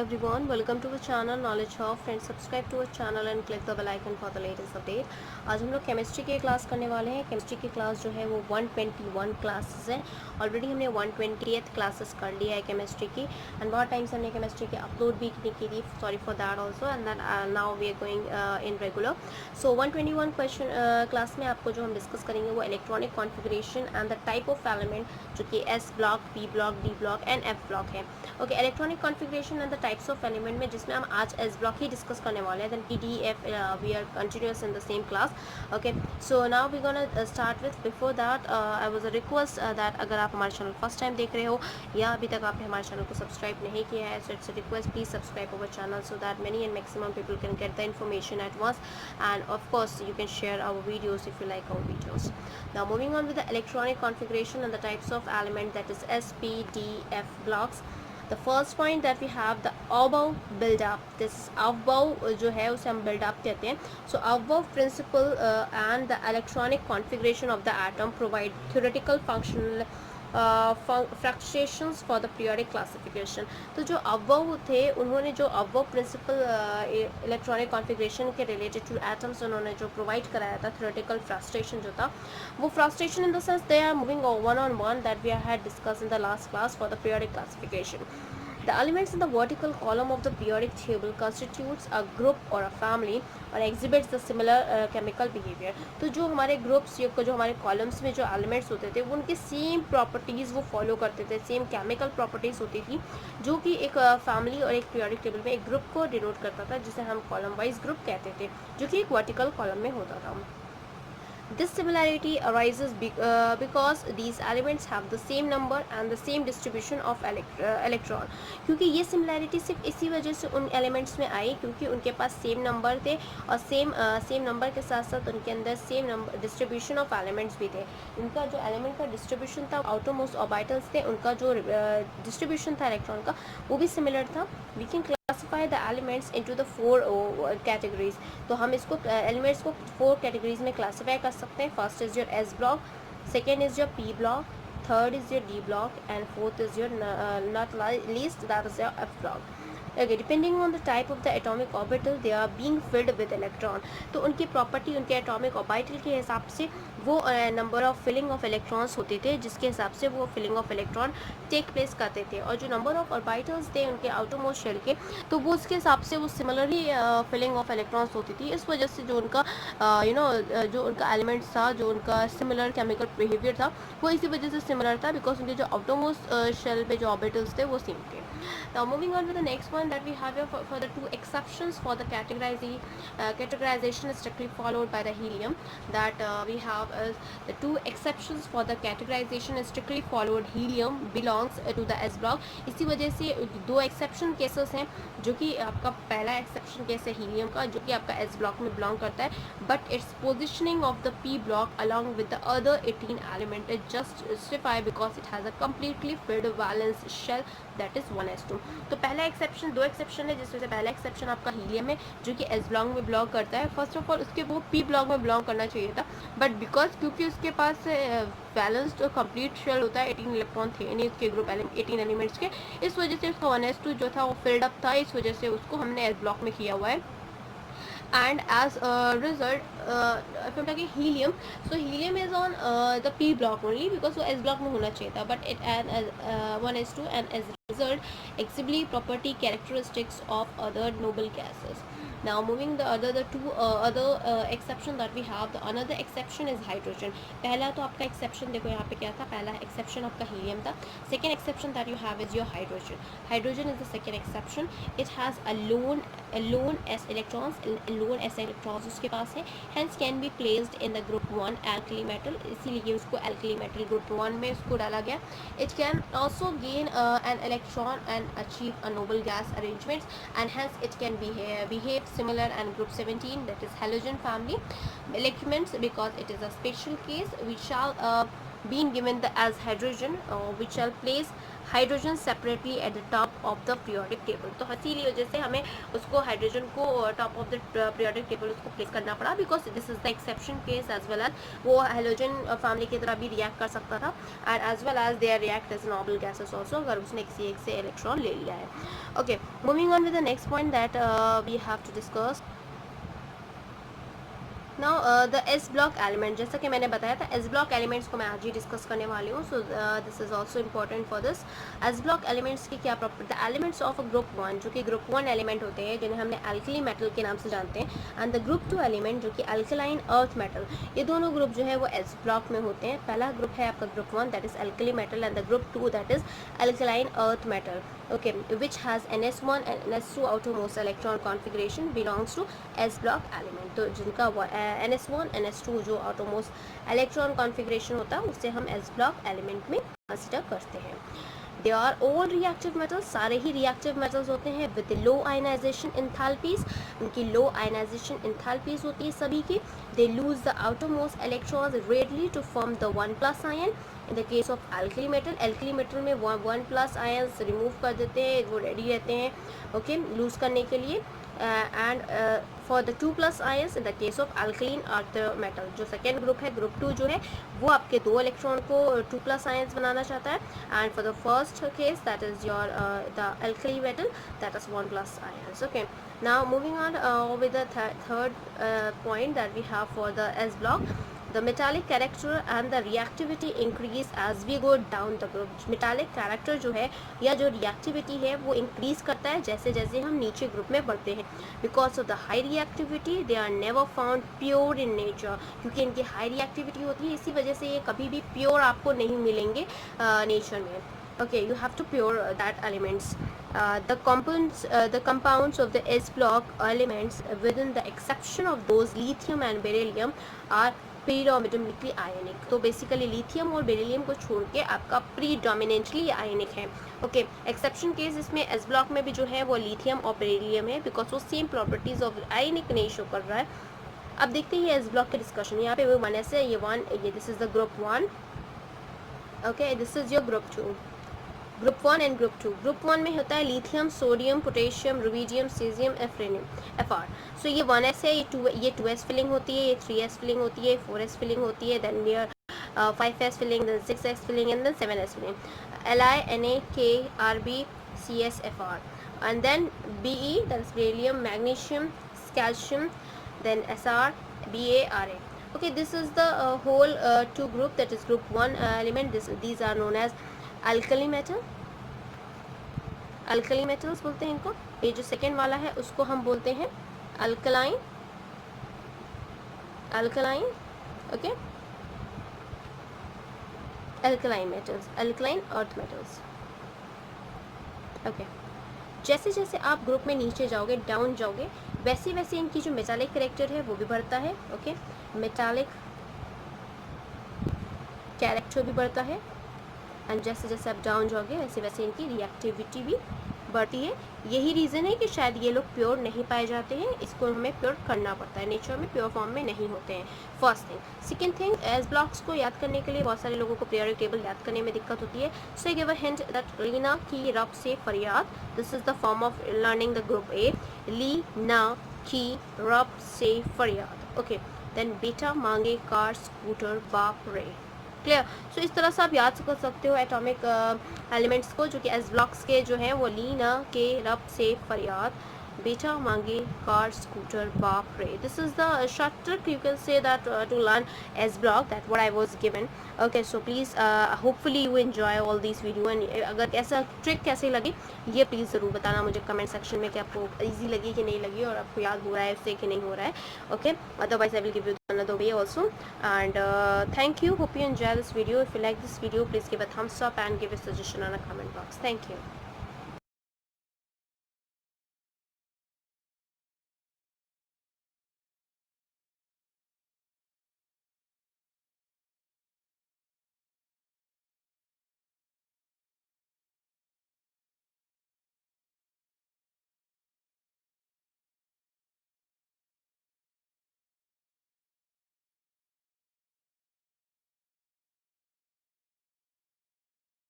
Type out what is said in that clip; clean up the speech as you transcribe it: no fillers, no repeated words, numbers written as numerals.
everyone, welcome to our channel Knowledge Hub. Friends, subscribe to our channel and click the bell icon for the latest update. आज हम लोग chemistry की class करने वाले हैं। Chemistry की क्लास जो है वो 121 क्लासेस है। ऑलरेडी हमने 120th क्लासेस कर लिया है केमिस्ट्री की, एंड बहुत टाइम से हमने केमिस्ट्री की अपलोड भी नहीं की थी, sorry for that also, and then now we are going in regular. So 121 question class में आपको जो हम डिस्कस करेंगे वो electronic configuration and the type of element, जो कि S block, P block, D block and F block है। Okay, electronic configuration and the types of element में जिसमें हम आज एस ब्लॉक ही डिस्कस करने वाले हैं, then P D F we are continuous in the same class. Okay, so now we gonna start with, before that I was a request that अगर आप हमारे चैनल फर्स्ट टाइम देख रहे हो या अभी तक आपने हमारे चैनल को सब्सक्राइब नहीं किया है, so it's a request, please subscribe our channel so that many and maximum people can get the information at once, and of course you can share our videos if you like our videos. Now moving on with the electronic configuration and the types of element, that is S, P, D, F blocks. The first point that we have the Aufbau build-up. This Aufbau जो है उसे हम build-up कहते हैं. So Aufbau principle and the electronic configuration of the atom provide theoretical functional fluctuations for the periodic classification. तो जो Aufbau थे, उन्होंने जो अवबव प्रिंसिपल इलेक्ट्रॉनिक कॉन्फ़िगरेशन के रिलेटेड टू एटम्स उन्होंने जो प्रोवाइड कराया था, थ्योरेटिकल फ्रस्ट्रेशन जो था, वो frustration in the sense they are moving one on one that we had discuss in the last class for the periodic classification. The elements in the vertical column of the periodic table constitutes a group or a family और exhibits the similar chemical behavior. तो जो हमारे groups जो हमारे columns में जो elements होते थे वो उनके सेम प्रॉपर्टीज़ वो फॉलो करते थे, सेम केमिकल प्रॉपर्टीज़ होती थी, जो कि एक फैमिली और एक पीरियोडिक टेबल में एक ग्रुप को डिनोट करता था, जिसे हम कॉलम वाइज ग्रुप कहते थे, जो कि एक वर्टिकल कॉलम में होता था. This similarity arises because these elements have the same number and the same distribution of electron. क्योंकि ये similarity सिर्फ इसी वजह से उन elements में आई क्योंकि उनके पास same number थे और same number के साथ साथ उनके अंदर same number distribution of elements भी थे. इनका जो element का distribution था, outermost orbitals थे, उनका जो distribution था electron का, वो भी similar था. We can classify the elements into the 4 categories. तो हम इसको elements को 4 categories में classify कर सकते हैं. First is your S block, second is your P block, third is your D block, and fourth is your not least, that is your F block. Okay, depending on the type of the atomic orbital, they are being filled with electron. तो उनकी property उनके atomic orbital के हिसाब से वो number of filling of electrons होते थे, जिसके हिसाब से वो filling of electron take place करते थे. और जो नंबर ऑफ ऑर्बिटल्स थे उनके आउटरमोस्ट शेल के, तो वो उसके हिसाब से वो सिमिलरली फिलिंग ऑफ इलेक्ट्रॉन्स होती थी. इस वजह से जो उनका जो उनका एलिमेंट्स था, जो उनका सिमिलर केमिकल बिहेवियर था, वो इसी वजह से सिमिलर था, बिकॉज उनके जो आउटरमोस्ट शेल पे जो ऑर्बिटल्स थे वो सेम थे. Now moving on to the next one that we have here for the 2 exceptions for the categorization strictly followed by the helium, that we have the 2 exceptions for the categorization strictly followed helium belongs to the S block. इसी वजह से 2 exception cases हैं, जो कि आपका पहला exception case है helium का, जो कि आपका S block में belong करता है, but its positioning of the P block along with the other 18 element is just justified because it has a completely filled valence shell, that is 1s2. तो पहला एक्सेप्शन, 2 एक्सेप्शन है, जिसमें से पहला exception आपका हीलियम है, जो कि एस ब्लॉक में बिलोंग करता है. फर्स्ट ऑफ ऑल उसके वो पी ब्लॉक में बिलोंग करना चाहिए था, बट बिकॉज क्योंकि उसके पास बैलेंस्ड और कंप्लीट शेल होता है, 18 इलेक्ट्रॉन थे नहीं उसके ग्रुप 18 एलिमेंट्स के, इस वजह से उसका 1s2 जो था वो फिल्ड अप था, इस वजह से उसको हमने एस ब्लॉक में किया हुआ है. And as a result, if I'm talking helium, so helium is on the P block only because वो S block में होना चाहिए था, but it and 1s2 and as a result exhibit property characteristics of other noble gases. Now moving the 2 other exception that we have, the another exception is hydrogen. पहला तो आपका exception देखो यहाँ पे क्या था, पहला exception आपका helium था. Second exception that you have is your hydrogen. Hydrogen is the second exception. It has a lone s electrons, lone s electrons उसके पास है, hence can be placed in the group 1 alkali metal, इसीलिए उसको alkali metal group 1 में उसको डाला गया. It can also gain an electron and achieve a noble gas arrangements, and hence it can behave similar and group 17, that is halogen family elements, because it is a special case which shall been given as hydrogen, which shall place hydrogen separately at the top of the periodic table. तो इसीलिए वजह से हमें उसको hydrogen को top of the periodic table उसको place करना पड़ा, because this is the exception case as well as वो हेलोजन फैमिली की तरह भी रिएक्ट कर सकता था, and as well as they are react as normal gases also, अगर उसने किसी एक से इलेक्ट्रॉन ले लिया है। Okay, moving on with the next point that we have to discuss now the S block element. जैसा कि मैंने बताया था एस ब्लॉक एलिमेंट्स को मैं आज ही डिस्कस करने वाली हूँ, so this is also important for this. S block elements की क्या property, the elements of a group 1 जो कि ग्रुप 1 एलिमेंट होते हैं जिन्हें हमने अल्कली मेटल के नाम से जानते हैं, एंड द ग्रुप 2 एलिमेंट जो कि अल्कलाइन अर्थ मेटल, ये दोनों ग्रुप जो है वो एस ब्लॉक में होते हैं। पहला ग्रुप है आपका group 1 that is alkali metal, and the group 2 that is alkaline earth metal, okay, which has ns1 and ns2 outermost electron configuration belongs to s block element। तो जिनका ns1 ns2 जो outermost electron configuration होता है उसे हम s block element में consider करते हैं। They are all reactive metals, सारे ही reactive metals होते हैं with low ionization enthalpies, उनकी low ionization enthalpies होती है सभी की। They lose the outermost electrons readily to form the 1+ ion। In the case of alkali metal में 1+ ions remove कर देते हैं, वो ready रहते हैं okay, lose करने के लिए, and for the 2+ ions in the case of alkaline earth metal। जो सेकेंड ग्रुप है ग्रुप 2 जो है वो आपके 2 इलेक्ट्रॉन को 2+ ions बनाना चाहता है, and for the first case that is your the alkali metal that is 1+ ions। okay, now moving on with the third point that we have for the s block, the metallic character and the reactivity increase as we go down the group। metallic character जो है या जो reactivity है वो increase करता है जैसे जैसे हम नीचे ग्रुप में बढ़ते हैं, because of the high reactivity they are never found pure in nature। क्योंकि इनकी high reactivity होती है इसी वजह से ये कभी भी pure आपको नहीं मिलेंगे नेचर में। okay, you have to pure that elements। the compounds of the s block elements within the exception of those lithium and beryllium are predominantly ionic। तो बेसिकली लिथियम और बेरिलियम को छोड़ के आपका प्रीडोमिनेंटली आयनिक है। ओके, एक्सेप्शन केस इसमें S block में भी जो है वो लिथियम और बेरिलियम है, बिकॉज वो सेम प्रॉपर्टीज ऑफ आयनिक नहीं शो कर रहा है। अब देखते हैं एस ब्लॉक के डिस्कशन। यहाँ पे वो 1s है, ये this is the group 1, okay, this is your group 2। Group 1 and group 2। Group 1 में होता है lithium, sodium, potassium, rubidium, caesium, francium, FR. So ये 1s है, ये 2s फिलिंग होती है, ये 3s फिलिंग होती है, 4s फिलिंग होती है, then near 5s filling, then 6s filling and then 7s filling. Li, Na, K, Rb, Cs, Fr, and then Be, that is beryllium, magnesium, calcium, then Sr, Ba, Ra। okay, this is the whole 2 group, that is group 1 element। these are known as alkali metal, alkali metals बोलते हैं इनको। ये जो second वाला है उसको हम बोलते हैं alkaline, alkaline, okay, alkaline metals, alkaline earth metals. Okay, जैसे जैसे आप ग्रुप में नीचे जाओगे, डाउन जाओगे, वैसे वैसे इनकी जो मेटालिक कैरेक्टर है वो भी बढ़ता है। ओके, मेटालिक कैरेक्टर भी बढ़ता है, एंड जैसे जैसे आप डाउन जाओगे वैसे वैसे इनकी रिएक्टिविटी भी बढ़ती है। यही रीज़न है कि शायद ये लोग प्योर नहीं पाए जाते हैं, इसको हमें प्योर करना पड़ता है, नेचर में प्योर फॉर्म में नहीं होते हैं। First thing. Second thing, S blocks को याद करने के लिए बहुत सारे लोगों को पीरियोडिक टेबल याद करने में दिक्कत होती है। So I give a hint that Leena की रब से फरियाद, this is the form of learning the group A. Leena की रब से फरियाद, ओके, देन बेटा मांगे कार स्कूटर बाप रे। क्लियर? सो इस तरह से आप याद कर सकते हो एटॉमिक एलिमेंट्स को, जो कि एस ब्लॉक्स के जो हैं वो ली ना के रब से फरियाद, बेटा मांगे कार स्कूटर बाप रे। This is the short trick you can say that to learn S block, that what I was given. Okay, so please hopefully you enjoy all this video, and अगर ऐसा ट्रिक कैसे लगी ये please ज़रूर बताना मुझे कमेंट सेक्शन में कि आपको ईजी लगी कि नहीं लगी, और आपको याद हो रहा है उससे कि नहीं हो रहा है। Okay, otherwise I will give you another way also, and thank you, hope you enjoy this video। If you like this video, please give a thumbs up and give a suggestion on a comment box. Thank you।